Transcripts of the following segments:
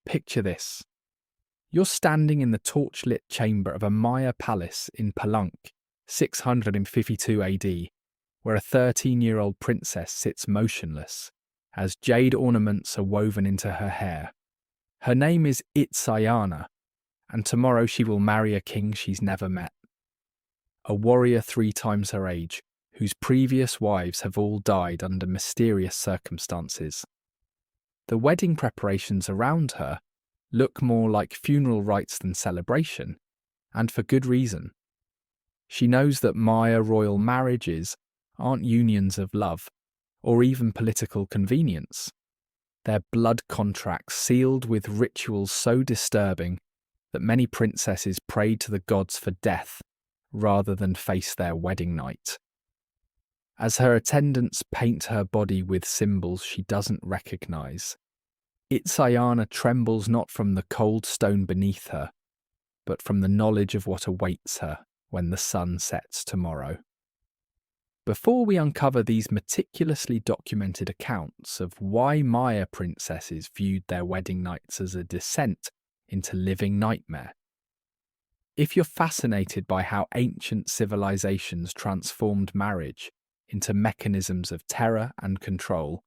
Picture this. You're standing in the torchlit chamber of a Maya palace in Palenque, 652 AD, where a 13-year-old princess sits motionless, as jade ornaments are woven into her hair. Her name is Itzayana, and tomorrow she will marry a king she's never met. A warrior 3 times her age, whose previous wives have all died under mysterious circumstances. The wedding preparations around her look more like funeral rites than celebration, and for good reason. She knows that Maya royal marriages aren't unions of love, or even political convenience. They're blood contracts sealed with rituals so disturbing that many princesses prayed to the gods for death rather than face their wedding night. As her attendants paint her body with symbols she doesn't recognize, Itzayana trembles not from the cold stone beneath her, but from the knowledge of what awaits her when the sun sets tomorrow. Before we uncover these meticulously documented accounts of why Maya princesses viewed their wedding nights as a descent into living nightmare, if you're fascinated by how ancient civilizations transformed marriage into mechanisms of terror and control,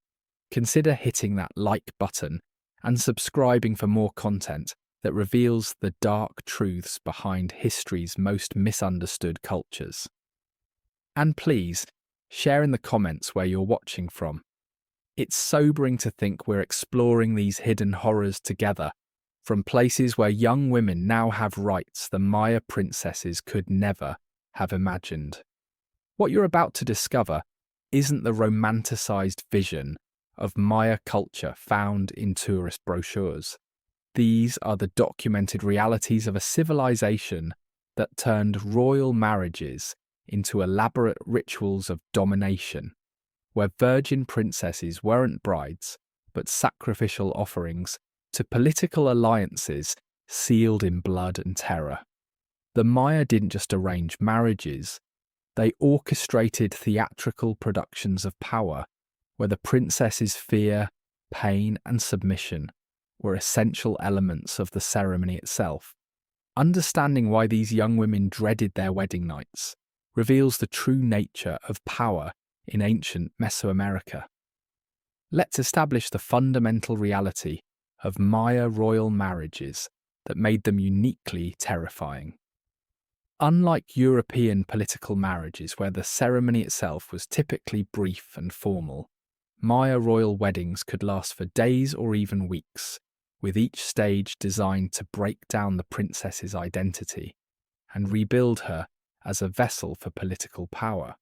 consider hitting that like button and subscribing for more content that reveals the dark truths behind history's most misunderstood cultures. And please, share in the comments where you're watching from. It's sobering to think we're exploring these hidden horrors together, from places where young women now have rights the Maya princesses could never have imagined. What you're about to discover isn't the romanticized vision of Maya culture found in tourist brochures. These are the documented realities of a civilization that turned royal marriages into elaborate rituals of domination, where virgin princesses weren't brides, but sacrificial offerings to political alliances sealed in blood and terror. The Maya didn't just arrange marriages, they orchestrated theatrical productions of power, where the princess's fear, pain, and submission were essential elements of the ceremony itself. Understanding why these young women dreaded their wedding nights reveals the true nature of power in ancient Mesoamerica. Let's establish the fundamental reality of Maya royal marriages that made them uniquely terrifying. Unlike European political marriages where the ceremony itself was typically brief and formal, Maya royal weddings could last for days or even weeks, with each stage designed to break down the princess's identity and rebuild her as a vessel for political power.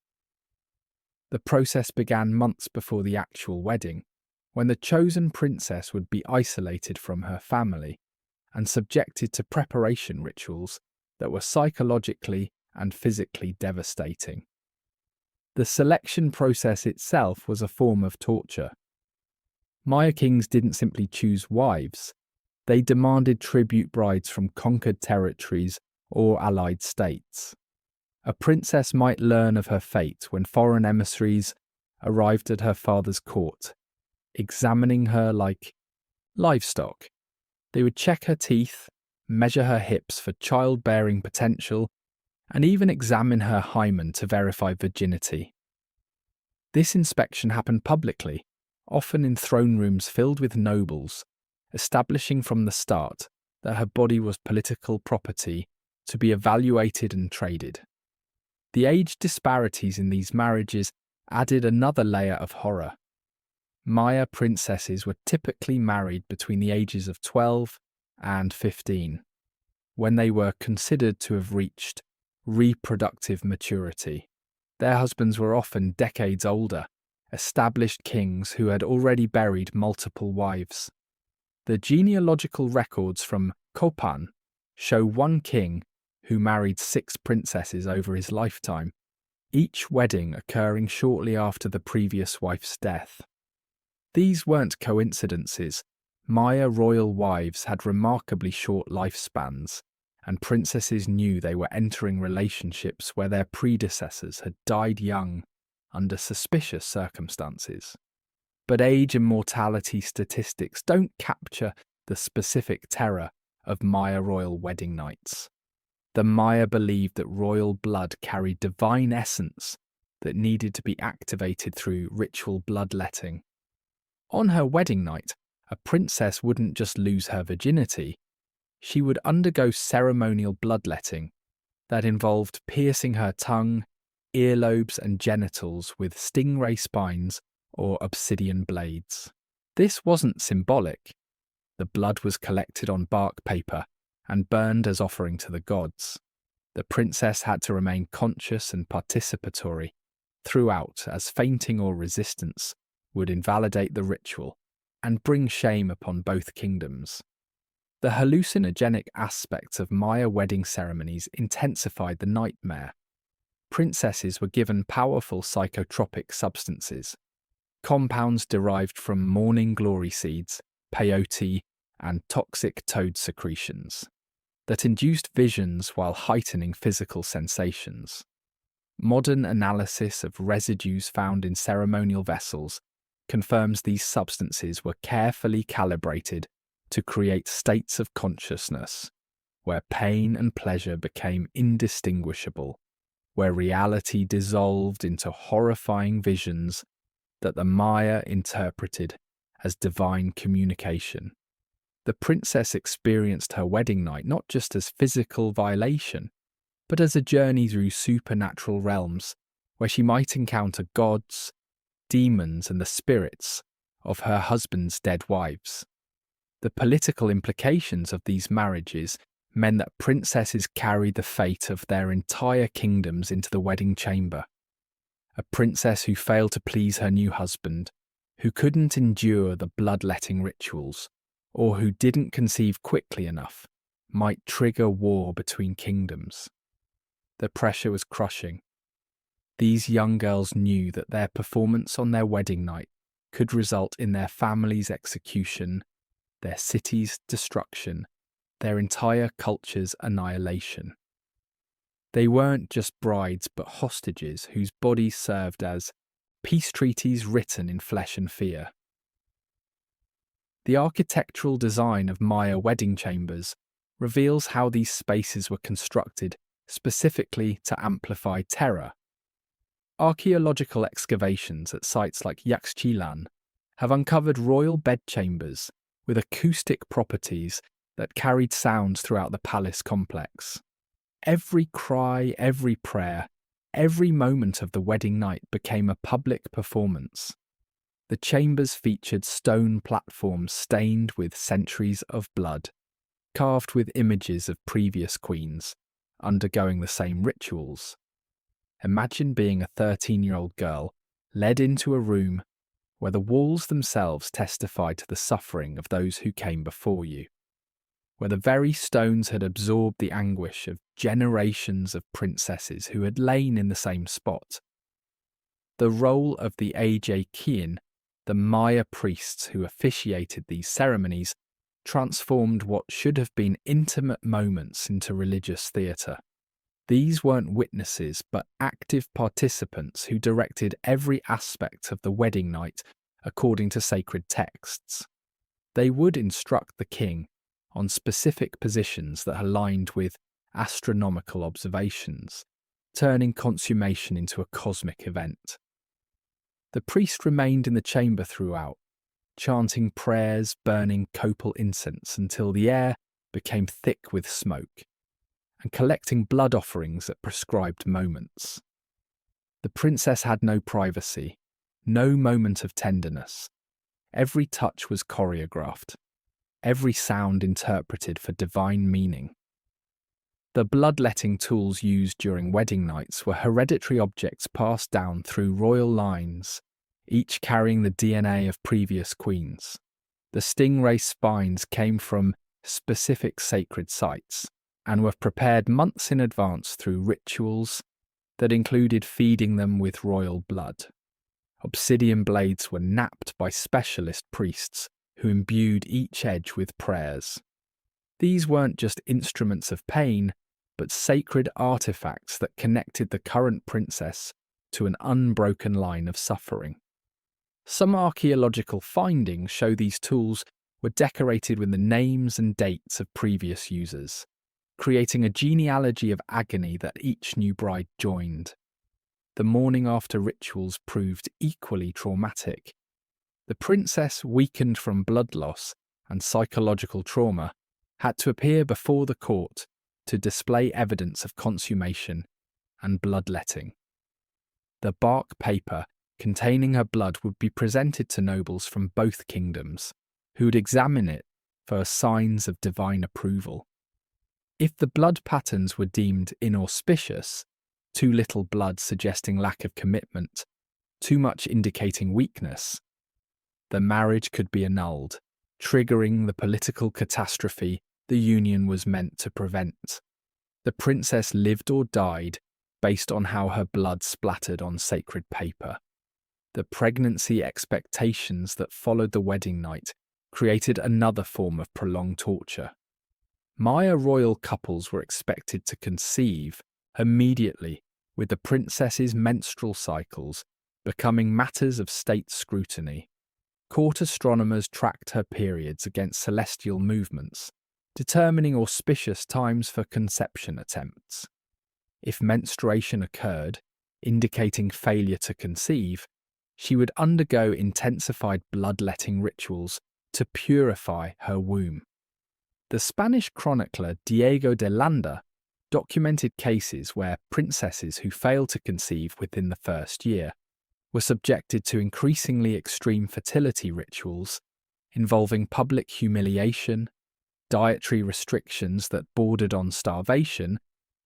The process began months before the actual wedding, when the chosen princess would be isolated from her family and subjected to preparation rituals that were psychologically and physically devastating. The selection process itself was a form of torture. Maya kings didn't simply choose wives, they demanded tribute brides from conquered territories or allied states. A princess might learn of her fate when foreign emissaries arrived at her father's court, examining her like livestock. They would check her teeth, measure her hips for childbearing potential, and even examine her hymen to verify virginity. This inspection happened publicly, often in throne rooms filled with nobles, establishing from the start that her body was political property to be evaluated and traded. The age disparities in these marriages added another layer of horror. Maya princesses were typically married between the ages of 12 and 15, when they were considered to have reached reproductive maturity. Their husbands were often decades older, established kings who had already buried multiple wives. The genealogical records from Copan show one king who married 6 princesses over his lifetime, each wedding occurring shortly after the previous wife's death. These weren't coincidences. Maya royal wives had remarkably short lifespans, and princesses knew they were entering relationships where their predecessors had died young under suspicious circumstances. But age and mortality statistics don't capture the specific terror of Maya royal wedding nights. The Maya believed that royal blood carried divine essence that needed to be activated through ritual bloodletting. On her wedding night, a princess wouldn't just lose her virginity, she would undergo ceremonial bloodletting that involved piercing her tongue, earlobes and genitals with stingray spines or obsidian blades. This wasn't symbolic. The blood was collected on bark paper and burned as offering to the gods. The princess had to remain conscious and participatory throughout, as fainting or resistance would invalidate the ritual and bring shame upon both kingdoms. The hallucinogenic aspects of Maya wedding ceremonies intensified the nightmare. Princesses were given powerful psychotropic substances, compounds derived from morning glory seeds, peyote, and toxic toad secretions, that induced visions while heightening physical sensations. Modern analysis of residues found in ceremonial vessels confirms these substances were carefully calibrated to create states of consciousness where pain and pleasure became indistinguishable, where reality dissolved into horrifying visions that the Maya interpreted as divine communication. The princess experienced her wedding night not just as physical violation, but as a journey through supernatural realms where she might encounter gods, demons, and the spirits of her husband's dead wives. The political implications of these marriages meant that princesses carried the fate of their entire kingdoms into the wedding chamber. A princess who failed to please her new husband, who couldn't endure the bloodletting rituals, or who didn't conceive quickly enough, might trigger war between kingdoms. The pressure was crushing. These young girls knew that their performance on their wedding night could result in their family's execution, their city's destruction, their entire culture's annihilation. They weren't just brides but hostages whose bodies served as peace treaties written in flesh and fear. The architectural design of Maya wedding chambers reveals how these spaces were constructed specifically to amplify terror. Archaeological excavations at sites like Yaxchilan have uncovered royal bedchambers with acoustic properties that carried sounds throughout the palace complex. Every cry, every prayer, every moment of the wedding night became a public performance. The chambers featured stone platforms stained with centuries of blood, carved with images of previous queens undergoing the same rituals. Imagine being a 13-year-old girl led into a room where the walls themselves testified to the suffering of those who came before you, where the very stones had absorbed the anguish of generations of princesses who had lain in the same spot. The role of the Agony, the Maya priests who officiated these ceremonies, transformed what should have been intimate moments into religious theatre. These weren't witnesses, but active participants who directed every aspect of the wedding night according to sacred texts. They would instruct the king on specific positions that aligned with astronomical observations, turning consummation into a cosmic event. The priest remained in the chamber throughout, chanting prayers, burning copal incense until the air became thick with smoke, and collecting blood offerings at prescribed moments. The princess had no privacy, no moment of tenderness. Every touch was choreographed, every sound interpreted for divine meaning. The bloodletting tools used during wedding nights were hereditary objects passed down through royal lines, each carrying the DNA of previous queens. The stingray spines came from specific sacred sites and were prepared months in advance through rituals that included feeding them with royal blood. Obsidian blades were knapped by specialist priests who imbued each edge with prayers. These weren't just instruments of pain, but sacred artifacts that connected the current princess to an unbroken line of suffering. Some archaeological findings show these tools were decorated with the names and dates of previous users, creating a genealogy of agony that each new bride joined. The morning after rituals proved equally traumatic. The princess, weakened from blood loss and psychological trauma, had to appear before the court to display evidence of consummation and bloodletting. The bark paper containing her blood would be presented to nobles from both kingdoms, who would examine it for signs of divine approval. If the blood patterns were deemed inauspicious, too little blood suggesting lack of commitment, too much indicating weakness, the marriage could be annulled, triggering the political catastrophe the union was meant to prevent. The princess lived or died based on how her blood splattered on sacred paper. The pregnancy expectations that followed the wedding night created another form of prolonged torture. Maya royal couples were expected to conceive immediately, with the princess's menstrual cycles becoming matters of state scrutiny. Court astronomers tracked her periods against celestial movements, determining auspicious times for conception attempts. If menstruation occurred, indicating failure to conceive, she would undergo intensified bloodletting rituals to purify her womb. The Spanish chronicler Diego de Landa documented cases where princesses who failed to conceive within the first year were subjected to increasingly extreme fertility rituals involving public humiliation, dietary restrictions that bordered on starvation,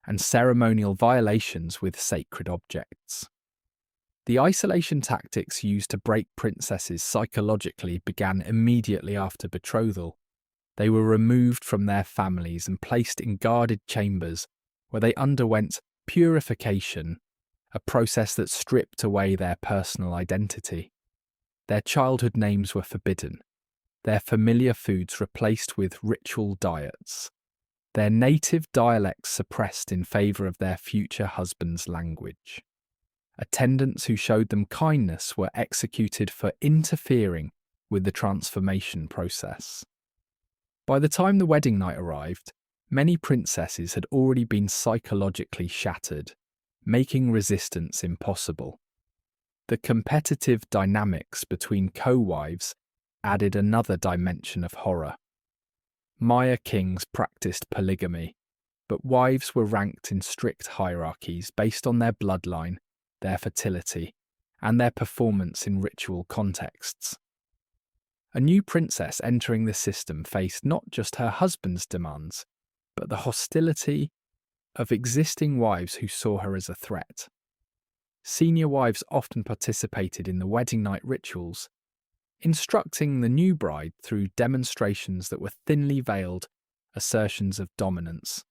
and ceremonial violations with sacred objects. The isolation tactics used to break princesses psychologically began immediately after betrothal. They were removed from their families and placed in guarded chambers where they underwent purification, a process that stripped away their personal identity. Their childhood names were forbidden, their familiar foods replaced with ritual diets, their native dialects suppressed in favour of their future husband's language. Attendants who showed them kindness were executed for interfering with the transformation process. By the time the wedding night arrived, many princesses had already been psychologically shattered, making resistance impossible. The competitive dynamics between co-wives added another dimension of horror. Maya kings practiced polygamy, but wives were ranked in strict hierarchies based on their bloodline, their fertility, and their performance in ritual contexts. A new princess entering the system faced not just her husband's demands, but the hostility of existing wives who saw her as a threat. Senior wives often participated in the wedding night rituals, instructing the new bride through demonstrations that were thinly veiled assertions of dominance.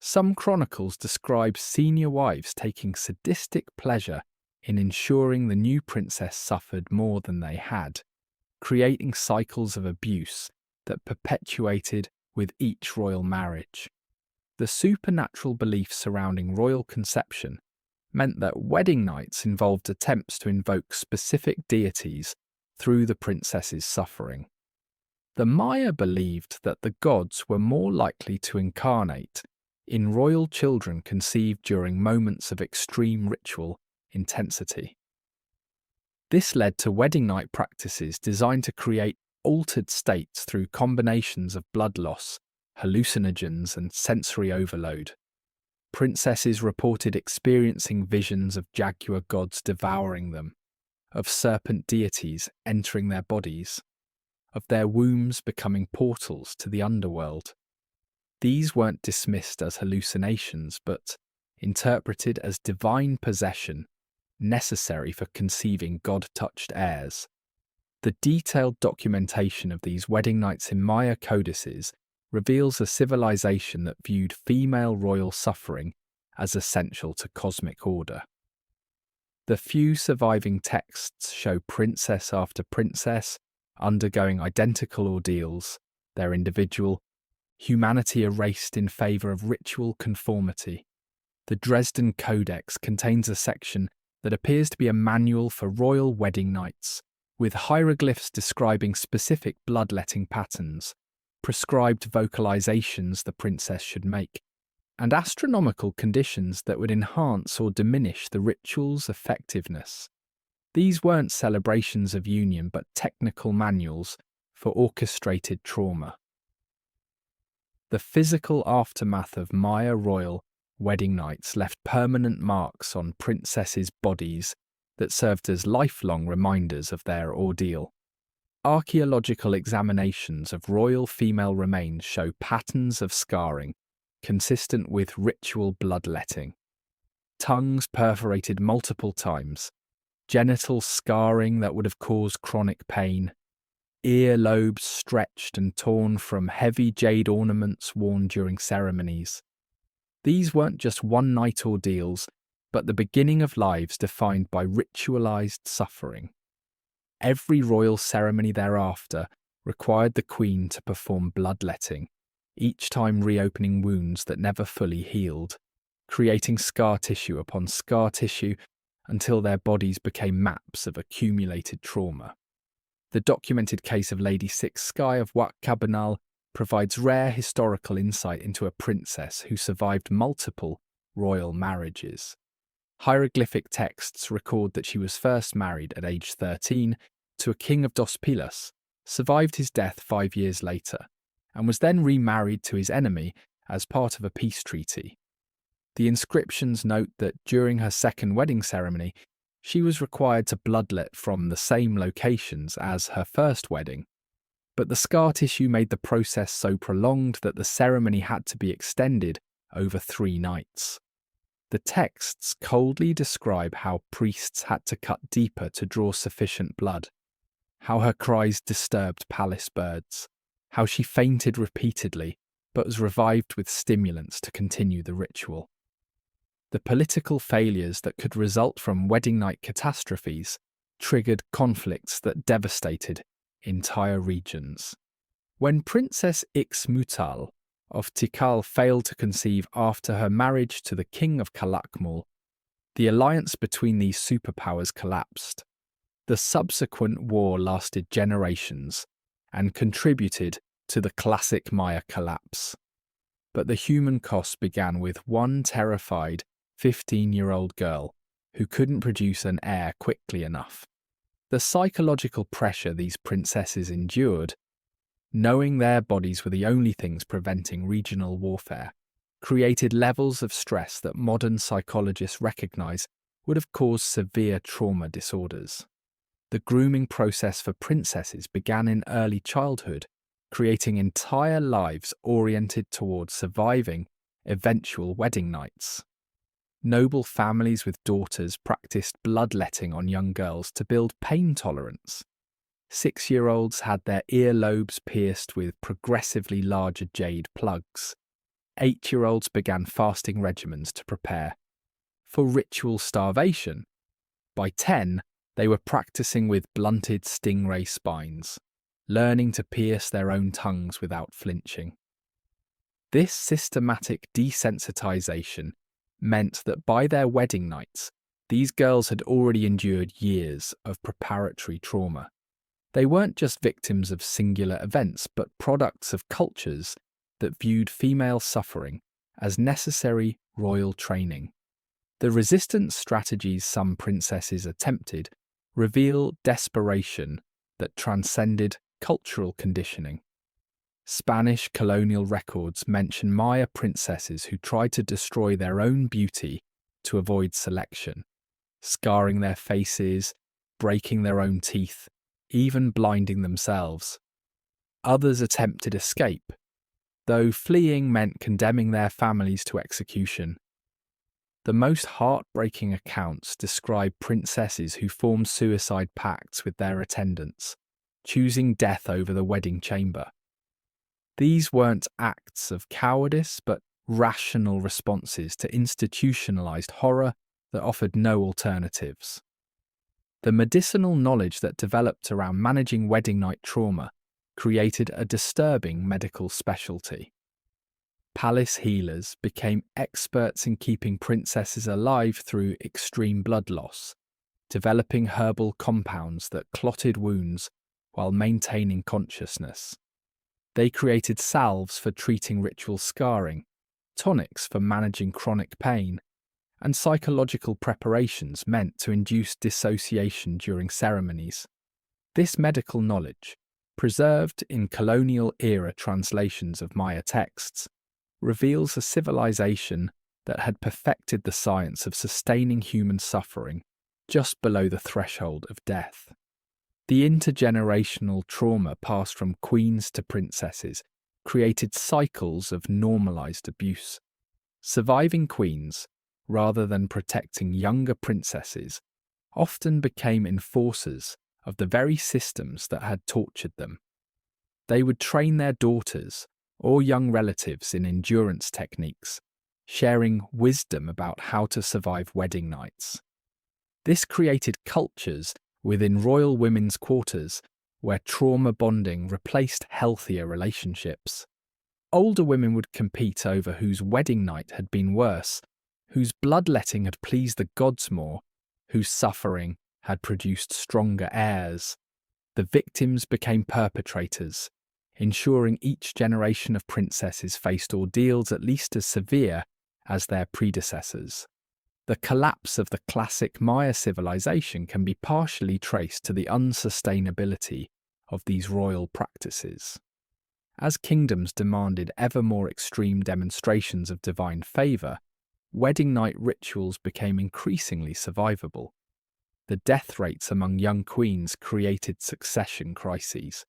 Some chronicles describe senior wives taking sadistic pleasure in ensuring the new princess suffered more than they had, creating cycles of abuse that perpetuated with each royal marriage. The supernatural beliefs surrounding royal conception meant that wedding nights involved attempts to invoke specific deities through the princess's suffering. The Maya believed that the gods were more likely to incarnate in royal children conceived during moments of extreme ritual intensity. This led to wedding night practices designed to create altered states through combinations of blood loss, hallucinogens, and sensory overload. Princesses reported experiencing visions of jaguar gods devouring them, of serpent deities entering their bodies, of their wombs becoming portals to the underworld. These weren't dismissed as hallucinations, but interpreted as divine possession necessary for conceiving God-touched heirs. The detailed documentation of these wedding nights in Maya codices reveals a civilization that viewed female royal suffering as essential to cosmic order. The few surviving texts show princess after princess undergoing identical ordeals, their individual humanity erased in favour of ritual conformity. The Dresden Codex contains a section that appears to be a manual for royal wedding nights, with hieroglyphs describing specific bloodletting patterns, prescribed vocalizations the princess should make, and astronomical conditions that would enhance or diminish the ritual's effectiveness. These weren't celebrations of union but technical manuals for orchestrated trauma. The physical aftermath of Maya royal wedding nights left permanent marks on princesses' bodies that served as lifelong reminders of their ordeal. Archaeological examinations of royal female remains show patterns of scarring consistent with ritual bloodletting. Tongues perforated multiple times, genital scarring that would have caused chronic pain, ear lobes stretched and torn from heavy jade ornaments worn during ceremonies. These weren't just one-night ordeals, but the beginning of lives defined by ritualized suffering. Every royal ceremony thereafter required the queen to perform bloodletting, each time reopening wounds that never fully healed, creating scar tissue upon scar tissue until their bodies became maps of accumulated trauma. The documented case of Lady Six Sky of Wat Cabanal provides rare historical insight into a princess who survived multiple royal marriages. Hieroglyphic texts record that she was first married at age 13 to a king of Dos Pilas, survived his death 5 years later, and was then remarried to his enemy as part of a peace treaty. The inscriptions note that during her second wedding ceremony, she was required to bloodlet from the same locations as her first wedding, but the scar tissue made the process so prolonged that the ceremony had to be extended over 3 nights. The texts coldly describe how priests had to cut deeper to draw sufficient blood, how her cries disturbed palace birds, how she fainted repeatedly but was revived with stimulants to continue the ritual. The political failures that could result from wedding night catastrophes triggered conflicts that devastated entire regions. When Princess Ixmutal of Tikal failed to conceive after her marriage to the king of Calakmul, the alliance between these superpowers collapsed. The subsequent war lasted generations and contributed to the classic Maya collapse. But the human cost began with one terrified 15-year-old girl who couldn't produce an heir quickly enough. The psychological pressure these princesses endured, knowing their bodies were the only things preventing regional warfare, created levels of stress that modern psychologists recognize would have caused severe trauma disorders. The grooming process for princesses began in early childhood, creating entire lives oriented towards surviving eventual wedding nights. Noble families with daughters practiced bloodletting on young girls to build pain tolerance. 6-year-olds had their earlobes pierced with progressively larger jade plugs. 8-year-olds began fasting regimens to prepare for ritual starvation. By 10, they were practicing with blunted stingray spines, learning to pierce their own tongues without flinching. This systematic desensitization meant that by their wedding nights, these girls had already endured years of preparatory trauma. They weren't just victims of singular events, but products of cultures that viewed female suffering as necessary royal training. The resistance strategies some princesses attempted reveal desperation that transcended cultural conditioning. Spanish colonial records mention Maya princesses who tried to destroy their own beauty to avoid selection, scarring their faces, breaking their own teeth, even blinding themselves. Others attempted escape, though fleeing meant condemning their families to execution. The most heartbreaking accounts describe princesses who formed suicide pacts with their attendants, choosing death over the wedding chamber. These weren't acts of cowardice, but rational responses to institutionalized horror that offered no alternatives. The medicinal knowledge that developed around managing wedding night trauma created a disturbing medical specialty. Palace healers became experts in keeping princesses alive through extreme blood loss, developing herbal compounds that clotted wounds while maintaining consciousness. They created salves for treating ritual scarring, tonics for managing chronic pain, and psychological preparations meant to induce dissociation during ceremonies. This medical knowledge, preserved in colonial-era translations of Maya texts, reveals a civilization that had perfected the science of sustaining human suffering just below the threshold of death. The intergenerational trauma passed from queens to princesses created cycles of normalized abuse. Surviving queens, rather than protecting younger princesses, often became enforcers of the very systems that had tortured them. They would train their daughters or young relatives in endurance techniques, sharing wisdom about how to survive wedding nights. This created cultures within royal women's quarters where trauma bonding replaced healthier relationships. Older women would compete over whose wedding night had been worse, whose bloodletting had pleased the gods more, whose suffering had produced stronger heirs. The victims became perpetrators, ensuring each generation of princesses faced ordeals at least as severe as their predecessors. The collapse of the classic Maya civilization can be partially traced to the unsustainability of these royal practices. As kingdoms demanded ever more extreme demonstrations of divine favour, wedding night rituals became increasingly survivable. The death rates among young queens created succession crises.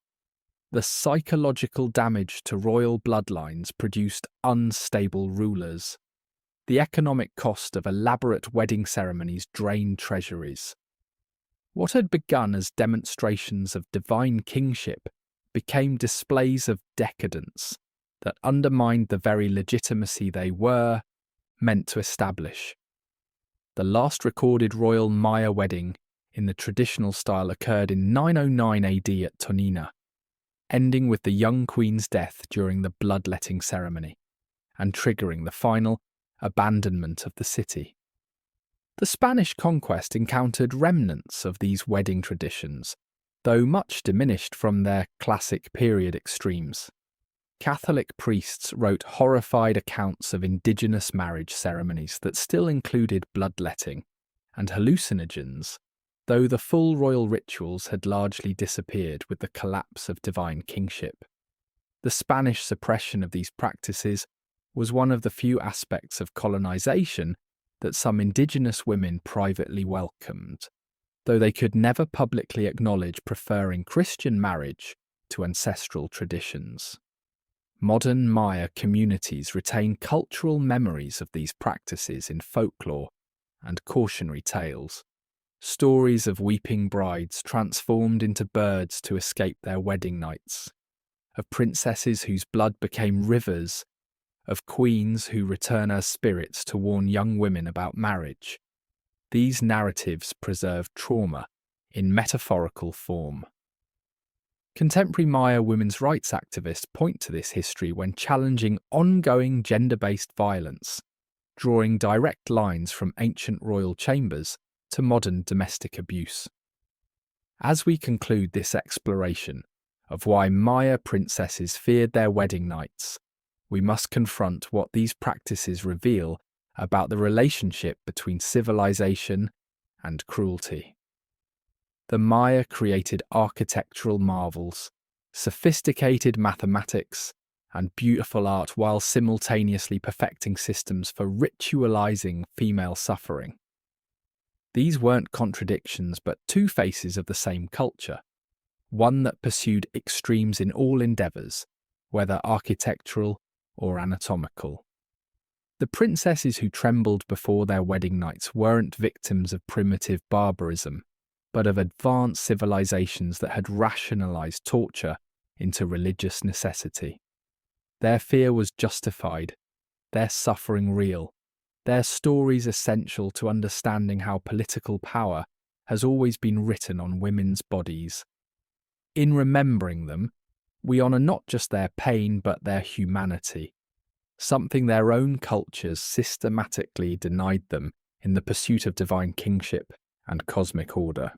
The psychological damage to royal bloodlines produced unstable rulers. The economic cost of elaborate wedding ceremonies drained treasuries. What had begun as demonstrations of divine kingship became displays of decadence that undermined the very legitimacy they were meant to establish. The last recorded royal Maya wedding in the traditional style occurred in 909 AD at Tonina, ending with the young queen's death during the bloodletting ceremony and triggering the final abandonment of the city. The Spanish conquest encountered remnants of these wedding traditions, though much diminished from their classic period extremes. Catholic priests wrote horrified accounts of indigenous marriage ceremonies that still included bloodletting and hallucinogens, though the full royal rituals had largely disappeared with the collapse of divine kingship. The Spanish suppression of these practices was one of the few aspects of colonization that some indigenous women privately welcomed, though they could never publicly acknowledge preferring Christian marriage to ancestral traditions. Modern Maya communities retain cultural memories of these practices in folklore and cautionary tales. Stories of weeping brides transformed into birds to escape their wedding nights, of princesses whose blood became rivers, of queens who return as spirits to warn young women about marriage. These narratives preserve trauma in metaphorical form. Contemporary Maya women's rights activists point to this history when challenging ongoing gender-based violence, drawing direct lines from ancient royal chambers to modern domestic abuse. As we conclude this exploration of why Maya princesses feared their wedding nights, we must confront what these practices reveal about the relationship between civilization and cruelty. The Maya created architectural marvels, sophisticated mathematics, and beautiful art while simultaneously perfecting systems for ritualizing female suffering. These weren't contradictions but two faces of the same culture, one that pursued extremes in all endeavours, whether architectural or anatomical. The princesses who trembled before their wedding nights weren't victims of primitive barbarism, but of advanced civilizations that had rationalized torture into religious necessity. Their fear was justified, their suffering real, their stories essential to understanding how political power has always been written on women's bodies. In remembering them, we honour not just their pain but their humanity, something their own cultures systematically denied them in the pursuit of divine kingship and cosmic order.